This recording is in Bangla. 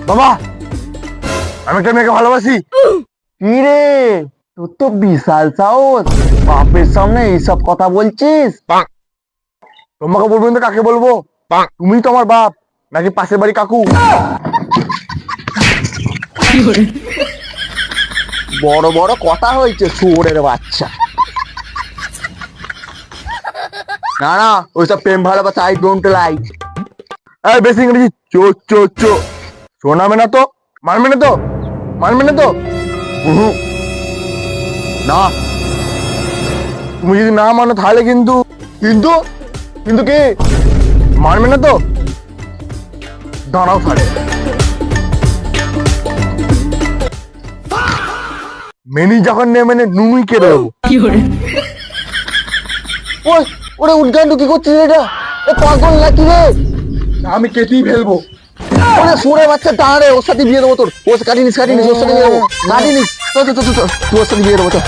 বাবা, আমি একটা মেয়েকে ভালোবাসি। কি রে, তোর তো বিশাল সাহস, বাপের সামনে এইসব কথা বলছিস? তোমাকে বলবেন তো কাকে বলবো? তুমি তো আমার বাপ, নাকি পাশের বাড়ি কাকু? বড় বড় কথা হয়েছে শুয়োরের বাচ্চা। না না, ওইসব প্রেম ভালোবাসা আই ডোন্ট লাইক। এই বেশি ইংরেজি চো চো চো শোনাবে না তো? মানবে না তো? মানবে না তো? উহু। না, তুমি যদি না মানো তাহলে কিন্তু কিন্তু কিন্তু কি মানবে না তো? দাঁড়াও তাহলে, মেনি যখন নেই মানে নুনুই কেটে দেবো। ওই ওরে উদ্গান্ডু কি করছিস এটা? এ পাগল নাকি রে? আমি কেটেই ফেলবো। ওরে শুয়োরের বাচ্চা, দাঁড়ে, ওর সাথে বিয়ে দেবো তোর। ওর কাটিনিস ওর সাথে বিয়ে দেবো, কাটিনিস। তোর সাথে বিয়ে দেবো, চল।